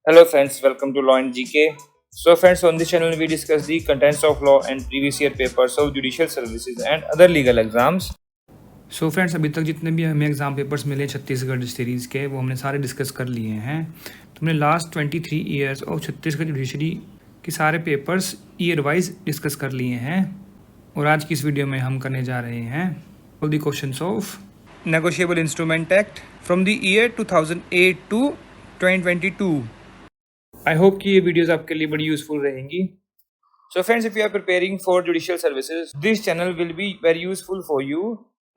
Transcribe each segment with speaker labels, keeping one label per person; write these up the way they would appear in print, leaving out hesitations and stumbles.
Speaker 1: Hello friends, welcome to Law and GK. So friends, on this channel we discuss the contents of law and previous year papers of judicial services and other legal exams.
Speaker 2: So friends अभी तक जितने भी हमें exam papers मिले Chhattisgarh series के वो हमने सारे डिस्कस कर लिए हैं। तो हमने last 23 years of Chhattisgarh judiciary के सारे पेपर्स ईयर वाइज डिस्कस कर लिए हैं और आज की इस वीडियो में हम करने जा रहे हैं all the questions of negotiable instrument act from the year 2008 to 2022। I hope कि ये वीडियोज़ आपके लिए बड़ी यूज़फुल रहेंगी।
Speaker 1: So friends, if you are preparing for judicial services, this channel will be very useful for you.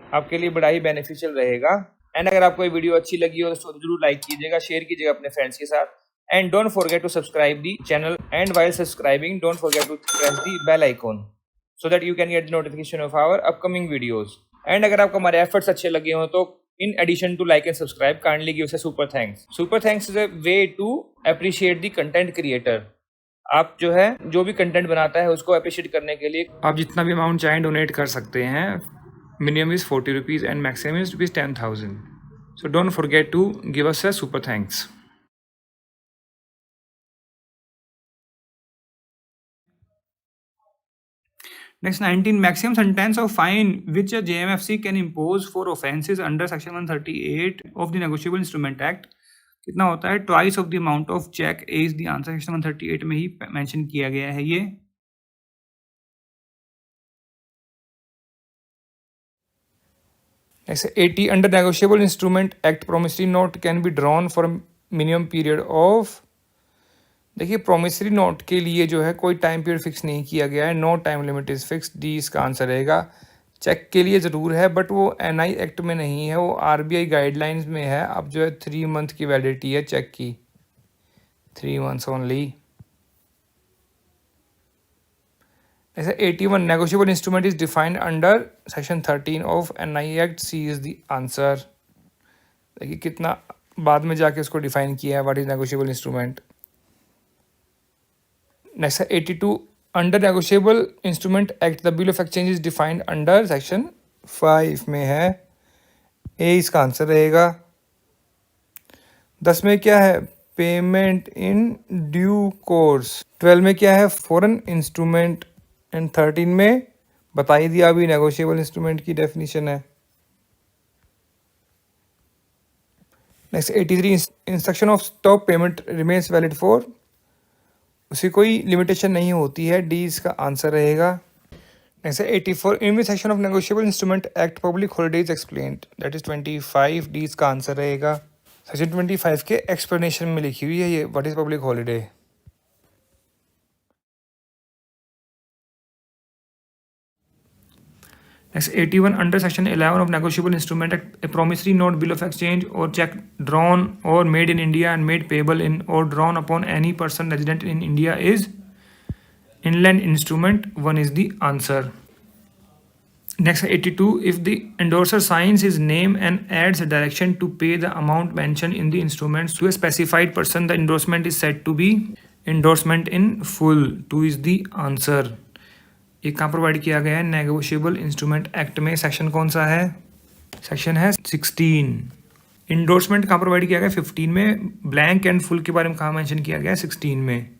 Speaker 1: आपके लिए बड़ा ही beneficial रहेगा। एंड अगर आपको ये वीडियो अच्छी लगी हो तो जरूर लाइक कीजिएगा, शेयर कीजिएगा अपने फ्रेंड्स के साथ। And don't forget to subscribe the channel and while subscribing don't forget to press the bell icon so that you can get the notification of our upcoming videos. And अगर आपको हमारे efforts अच्छे लगे हो तो in addition to like and subscribe, kindly give us a super thanks. Super thanks is a way to appreciate the content creator. आप जो भी कंटेंट बनाता है उसको अप्रिशिएट करने के लिए
Speaker 2: आप जितना भी अमाउंट चाहें डोनेट कर सकते हैं। Minimum is 40 rupees and maximum is rupees 10,000। So don't forget to give us a super thanks. Next 19, maximum sentence of fine which a JMFC can impose for offences under section 138 of the Negotiable Instrument Act कितना होता है? Twice of the amount of cheque is the answer. Section 138 में ही mention किया गया है ये। ऐसे 80 under negotiable instrument act promissory note can be drawn for minimum period of. देखिए प्रोमिसरी नोट के लिए जो है कोई टाइम पीरियड फिक्स नहीं किया गया है, no time limit is fix. D इसका आंसर रहेगा। चेक के लिए ज़रूर है बट वो एनआई एक्ट में नहीं है, वो आरबीआई गाइडलाइंस में है। अब जो है 3 मंथ की वैलिडिटी है चेक की, 3 मंथ्स ओनली। ऐसे 81 negotiable instrument is defined under section 13 of NI act. C is the answer. देखिए कितना बाद में जाके उसको डिफाइन किया है, what is negotiable instrument. Next है 82 under negotiable instrument act the bill of exchange is defined under section 5 में है। ए इसका आंसर रहेगा। 10 में क्या है? Payment in due course. 12 में क्या है? Foreign instrument. एंड 13 में बता ही दिया अभी, नेगोशिएबल इंस्ट्रूमेंट की डेफिनेशन है। Next 83 instruction of stop payment remains valid for. उसे कोई लिमिटेशन नहीं होती है। डी इसका आंसर रहेगा। Next 84 in which section of negotiable instrument act public holidays explained, that is 25। D इसका आंसर रहेगा। सेक्शन 25 के एक्सप्लेनेशन में लिखी हुई है ये, what is public holiday. Next 81 under section 11 of negotiable instrument act, a promissory note, bill of exchange or check drawn or made in India and made payable in or drawn upon any person resident in India is inland instrument। 1 is the answer। Next 82 if the endorser signs his name and adds a direction to pay the amount mentioned in the instruments to a specified person, the endorsement is said to be endorsement in full। 2 is the answer। ये कहाँ provide किया गया है? Negotiable instrument act में। Section कौन सा है? Section है 16। इंडोर्समेंट कहाँ प्रोवाइड किया गया? 15 में। ब्लैंक एंड फुल के बारे में कहाँ मेंशन किया गया? 16 में।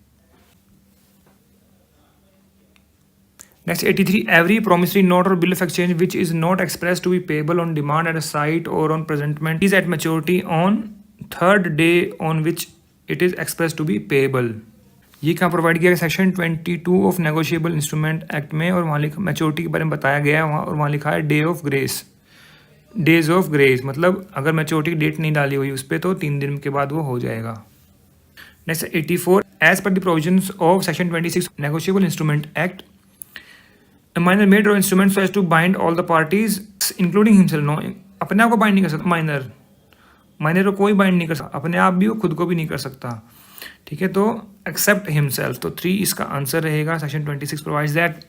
Speaker 2: Next 83 every promissory note or bill of exchange which is not express to be payable on demand at a sight or on presentment is at maturity on third day on which it is express to be payable. ये कहाँ provide किया गया? Section 22 of negotiable instrument act में। और वहाँ लिखा maturity के बारे में बताया गया है वहाँ, और वहाँ लिखा है day of grace, days of grace. मतलब अगर मैच्योरिटी की डेट नहीं डाली हुई उस पर तो 3 दिन के बाद वो हो जाएगा। Next 84 as per the provisions of section 26 negotiable instrument act a minor may draw instruments so as to bind all the parties including himself। No, अपने आप को बाइंड नहीं कर सकता माइनर को कोई बाइंड नहीं कर सकता, अपने आप भी वो खुद को भी नहीं कर सकता। ठीक है, तो एक्सेप्ट हिमसेल्फ। तो 3 इसका आंसर रहेगा। Section 26 provides that.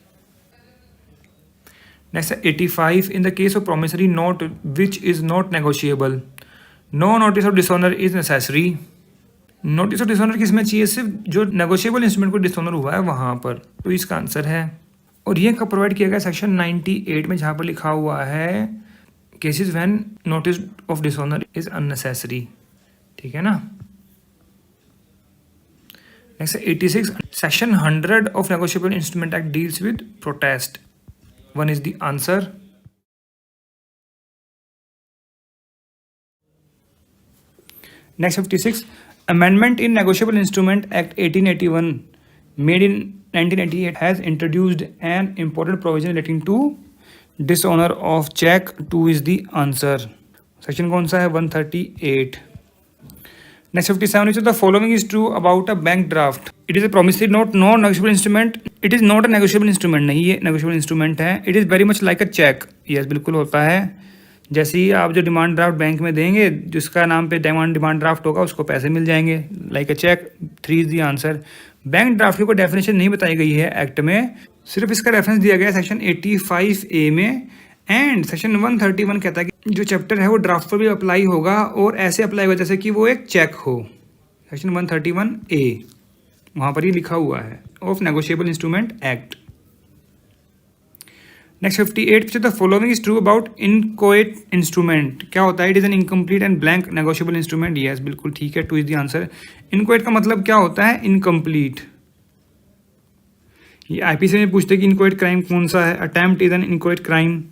Speaker 2: Next 85 in the case of promissory note which is not negotiable, no notice of dishonour is necessary. Notice of dishonour किस में चाहिए? सिर्फ जो नेगोशिएबल इंस्ट्रूमेंट को डिसऑनर हुआ है वहाँ पर। तो इसका आंसर है। और ये कब प्रोवाइड किया गया? सेक्शन 98 में, जहाँ पर लिखा हुआ है cases when notice of dishonour is unnecessary. ठीक है ना। Next 86 section 100 of negotiable instrument act deals with protest. 1 is the answer. Next 56 amendment in Negotiable Instrument Act 1881 made in 1988 has introduced an important provision relating to dishonor of check. 2 is the answer. Section कौन सा है? 138. Next 57 which of the following is true about a bank draft? It is a promissory note, no negotiable instrument. It is not a negotiable instrument. नहीं, ये negotiable instrument है. It is very much like a check. Yes, बिल्कुल होता है. जैसे ही आप जो demand draft bank में देंगे, जिसका नाम पे डिमांड ड्राफ्ट होगा उसको पैसे मिल जाएंगे, like a cheque. 3 is the answer. Bank draft की कोई डेफिनेशन नहीं बताई गई है एक्ट में, सिर्फ इसका रेफरेंस दिया गया है सेक्शन 85A में. एंड सेक्शन 131 कहता है कि जो चैप्टर है वो ड्राफ्ट पर भी अप्लाई होगा और ऐसे अप्लाई होगा जैसे कि वो एक चेक हो. सेक्शन 131A वहाँ पर ही लिखा हुआ है of negotiable instrument act. Next 58 the following is true about inchoate instrument. क्या होता है? It is an incomplete and blank negotiable instrument. Yes, बिल्कुल ठीक है. 2 इज द आंसर. इनकोएट का मतलब क्या होता है? इनकम्प्लीट. ये आईपीसी में पूछते कि इनकोएट क्राइम कौन सा है. Attempt is an inchoate crime.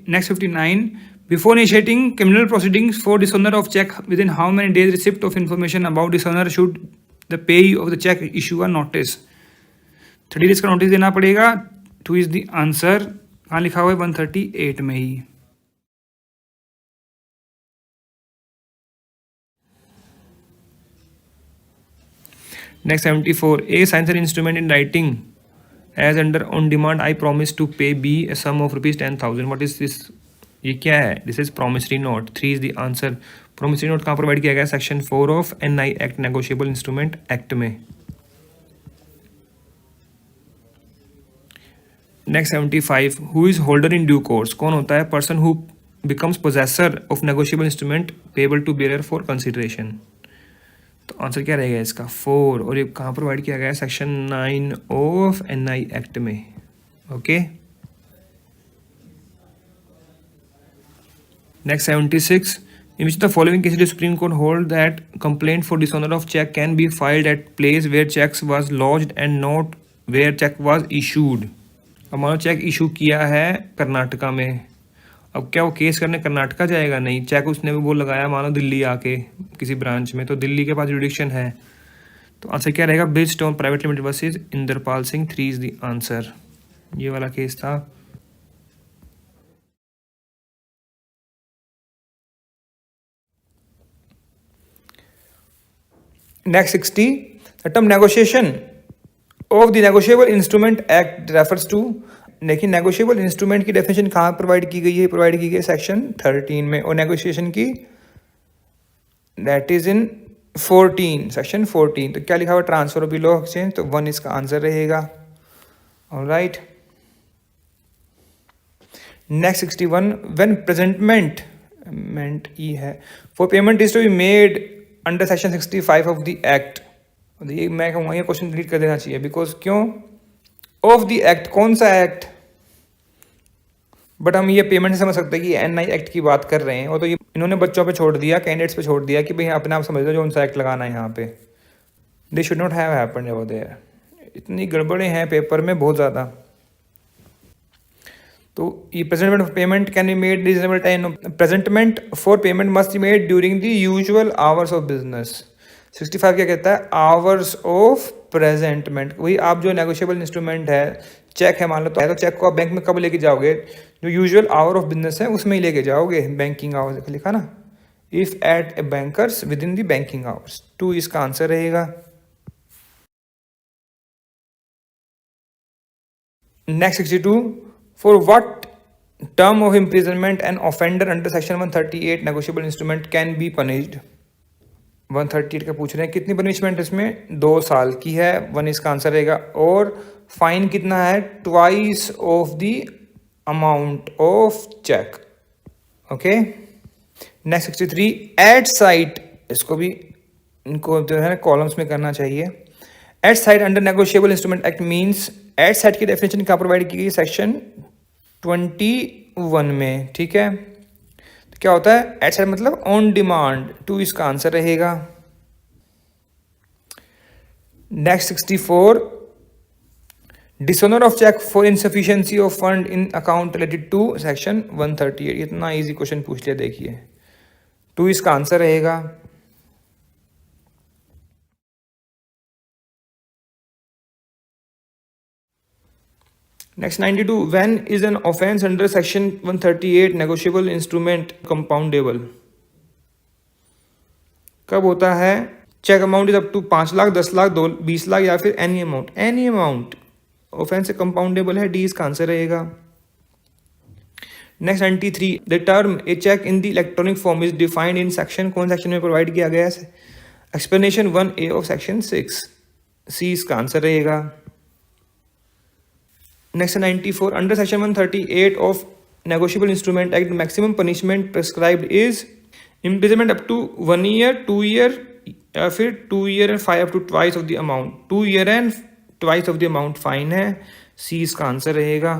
Speaker 2: Next 59 before initiating criminal proceedings for dishonour of cheque within how many days receipt of information about dishonour should the payee of the cheque issue a notice. 30 days का notice देना पड़ेगा. 2 is the answer. कहाँ लिखा हुआ है? 138 में ही. Next 74 A signs an instrument in writing as under on demand I promise to pay B a sum of ₹10,000. What is this? ये क्या है? This is promissory note. 3 is the answer. Promissory note कहाँ provide किया गया? Section 4 of NI act negotiable instrument act में. Next 75 who is holder in due course. कौन होता है? Person who becomes possessor of negotiable instrument payable to bearer for consideration. तो answer क्या रहेगा इसका? 4. और ये कहाँ प्रोवाइड किया गया है? सेक्शन 9 ऑफ NI एक्ट में. Okay. Next 76 in which the following cases the Supreme Court hold that complaint for dishonor of check can be filed at place where checks was lodged and not where check was issued. अब मानो check issue किया है कर्नाटका में, अब क्या वो case करने कर्नाटका जाएगा? नहीं. चेक उसने वो लगाया मानो दिल्ली आके किसी ब्रांच में, तो दिल्ली के पास जुडिक्शन है. तो आंसर क्या रहेगा? Bridgestone private limited versus Indrapal Singh. 3 is the answer. ये वाला केस था. Next 60 the term negotiation of the negotiable instrument act refers to. लेकिन नेगोशिएबल इंस्ट्रूमेंट की डेफिनेशन कहाँ प्रोवाइड की गई है? प्रोवाइड की गई है सेक्शन 13 में. और नेगोशिएशन की दैट इज इन 14 सेक्शन 14. तो क्या लिखा हुआ? Transfer of bill of exchange. तो 1 इसका आंसर रहेगा. ऑलराइट. नेक्स्ट 61 व्हेन प्रेजेंटमेंट ई है for payment is to be made under section 65 of the act. ये मैं कहूँगा ये क्वेश्चन डिलीट कर देना चाहिए. बिकॉज क्यों? Of the act. कौन सा एक्ट? बट हम ये पेमेंट से समझ सकते हैं कि NI एक्ट की बात कर रहे हैं. और तो ये इन्होंने बच्चों पे छोड़ दिया, कैंडिडेट्स पे छोड़ दिया कि भाई अपने आप समझ लो जो उनसा एक्ट लगाना है यहाँ पे. They should not have happened over there. इतनी गड़बड़े हैं पेपर में बहुत ज़्यादा. तो ये presentment of payment can be made reasonable time. Presentment for payment must be made during the usual hours of business. 65 क्या कहता है? Hours of presentment. वही आप जो नेगोशिएबल इंस्ट्रूमेंट है, चेक है मान लो, तो चेक को आप बैंक में कब लेके जाओगे? जो यूजुअल आवर ऑफ बिजनेस है उसमें ही लेके जाओगे. बैंकिंग आवर्स लिखा ना. If at a bankers within the banking hours. 2 इसका आंसर रहेगा. Next 62 for what term of imprisonment an offender under section 138 negotiable instrument can be punished. 138 का पूछ रहे हैं कितनी पनिशमेंट इसमें? 2 साल की है. 1 इसका आंसर रहेगा. और फाइन कितना है? Twice of the amount of cheque. Okay. Next 63 at sight. इसको भी इनको जो है कॉलम्स में करना चाहिए. At sight under negotiable instrument act means. At sight की डेफिनेशन क्या प्रोवाइड की गई? सेक्शन 21 में. ठीक है. तो क्या होता है? एट साइट मतलब ऑन डिमांड. 2 इसका आंसर रहेगा. Next 64, dishonor of check for insufficiency of fund in account related to section 138. इतना easy question पूछ लिया, देखिए 2 इसका आंसर रहेगा। Next 92, when is an offense under section 138 negotiable instrument compoundable? कब होता है? Cheque amount is up to 5 lakh, 10 lakh, 20 lakh या फिर एनी अमाउंट ऑफेंस कंपाउंडेबल है। डी इसका आंसर रहेगा। Next 93, the term a cheque in the electronic form is defined in section, कौन section में प्रोवाइड किया गया है? एक्सप्लेनेशन 1A ऑफ सेक्शन 6, सी इसका आंसर रहेगा। Next 94, under section 138 of negotiable instrument act maximum punishment prescribed is imprisonment up to 1 year, 2 year या फिर 2 year and 5 up to twice of the amount. 2 year and twice of the amount fine है, C इसका answer रहेगा।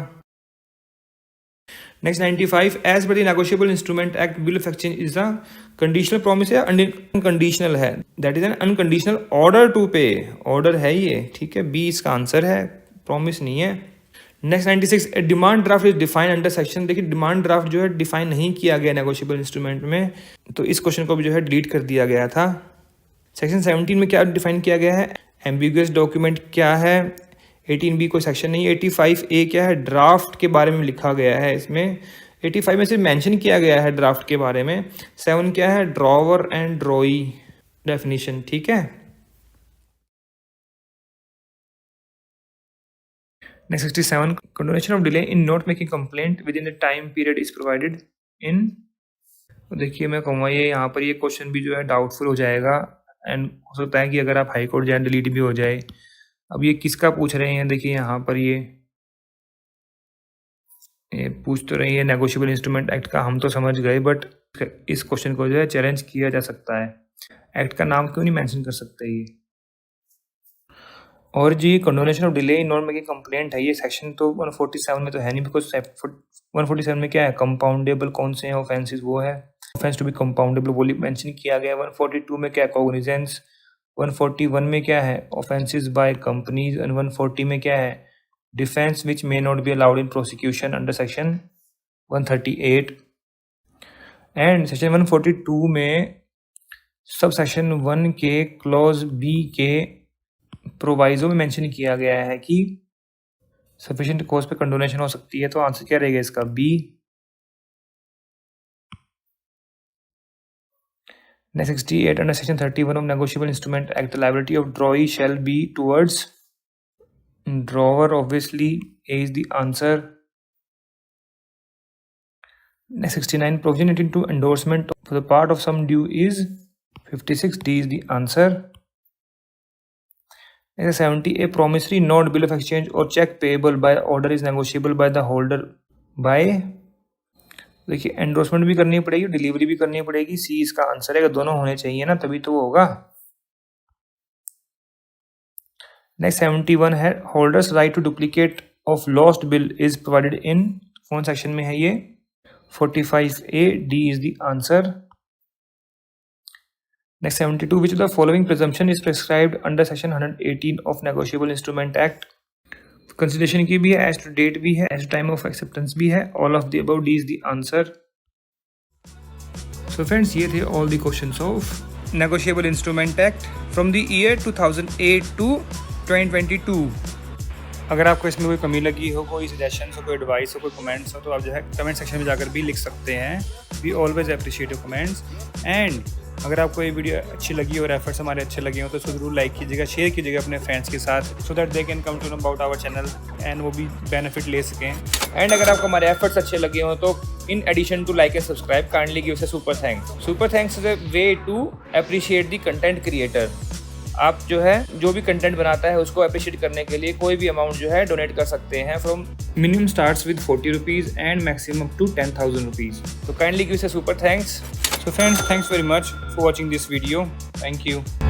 Speaker 2: Next 95, as per the negotiable instrument act bill of exchange is a conditional promise है, unconditional है, that is N unconditional order to पे, order है ये, ठीक है, बी इसका आंसर है, प्रॉमिस नहीं है। Next 96, demand draft is define under section, देखिए डिमांड ड्राफ्ट जो है डिफाइन नहीं किया गया नेगोशिएबल इंस्ट्रूमेंट में, तो इस क्वेश्चन को भी जो है डिलीट कर दिया गया था। सेक्शन 17 में क्या डिफाइन किया गया है? एम्बिगुअस डॉक्यूमेंट क्या है? 18B कोई सेक्शन नहीं। 85A क्या है? ड्राफ्ट के बारे में लिखा गया है इसमें। 85 में सिर्फ मेंशन किया गया है ड्राफ्ट के बारे में। 7 क्या है? ड्रॉवर एंड ड्रॉई डेफिनेशन, ठीक है। Next 67, condonation of delay in not making complaint with in the time period is provided इन, देखिए मैं कहूँगा ये यहाँ पर ये क्वेश्चन भी जो है डाउटफुल हो जाएगा एंड हो सकता है कि अगर आप हाई कोर्ट जाए डिलीट भी हो जाए। अब ये किसका पूछ रहे हैं? देखिए यहाँ पर ये पूछ तो रही है नेगोशिएबल इंस्ट्रूमेंट एक्ट का, हम तो समझ गए, बट इस क्वेश्चन को जो है चैलेंज किया जा सकता है। एक्ट का नाम क्यों नहीं मेंशन कर सकते ये? और जी condonation of delay in not making complaint है, ये सेक्शन तो 147 में तो है नहीं, बिकॉज 147 में क्या है? कंपाउंडेबल कौन से हैं ऑफेंसेस, वो है ऑफेंस टू बी कंपाउंडेबल, वो मेंशन किया गया है। 142 में क्या है? कॉग्निजेंस। 141 में क्या है? Offences by companies. एंड 140 में क्या है? Defence which may not be allowed in prosecution under section 138। And section 142 में सब सेक्शन 1 के क्लॉज बी के प्रोवाइजो में मेंशन किया गया है कि सफिशिएंट कॉज पे कंडोनेशन हो सकती है, तो आंसर क्या रहेगा इसका? B. Next 68, under section 31 of negotiable instrument act the liability of drawee shall be towards drawer, obviously A is the answer. Next 69, provision relating to endorsement for the part of sum due is 56, D is the answer. 70, a promissory note, bill of exchange or check payable by order is negotiable by the holder by, देखिए endorsement भी करनी पड़ेगी, delivery भी करनी पड़ेगी, सी इसका answer है, दोनों होने चाहिए ना, तभी तो वो होगा। नेक्स्ट 71 है holders right to duplicate of lost bill is provided in, कौन सेक्शन में है ये? 45A, D is the answer. Next 72, which of the following presumption is prescribed under section 118 of negotiable instrument act? Consideration की भी है, as to date भी है, as to time of acceptance भी है, all of the above, D is the answer. So friends, ये थे all the questions of negotiable instrument act from the year 2008 to 2022. अगर आपको इसमें कोई कमी लगी हो, कोई सजेशन हो, कोई एडवाइस हो, कोई कमेंट्स हो, तो आप जो है कमेंट सेक्शन में जाकर भी लिख सकते हैं। We always appreciate your comments. And अगर आपको ये वीडियो अच्छी लगी और एफर्ट्स हमारे अच्छे लगे हो तो इसको जरूर लाइक कीजिएगा, शेयर कीजिएगा अपने फ्रेंड्स के साथ, so that they can come to know about our channel and वो भी बेनिफिट ले सकें। एंड अगर आपको हमारे एफर्ट्स अच्छे लगे हो तो in addition to like and subscribe kindly give us a super thanks. Super thanks is a way to appreciate the content creator. आप जो है जो भी कंटेंट बनाता है उसको अप्रिशिएट करने के लिए कोई भी अमाउंट जो है डोनेट कर सकते हैं, from minimum starts with 40 rupees and maximum up to 10,000 rupees. तो kindly give us a super thanks. So friends, thanks very much for watching this video. Thank you.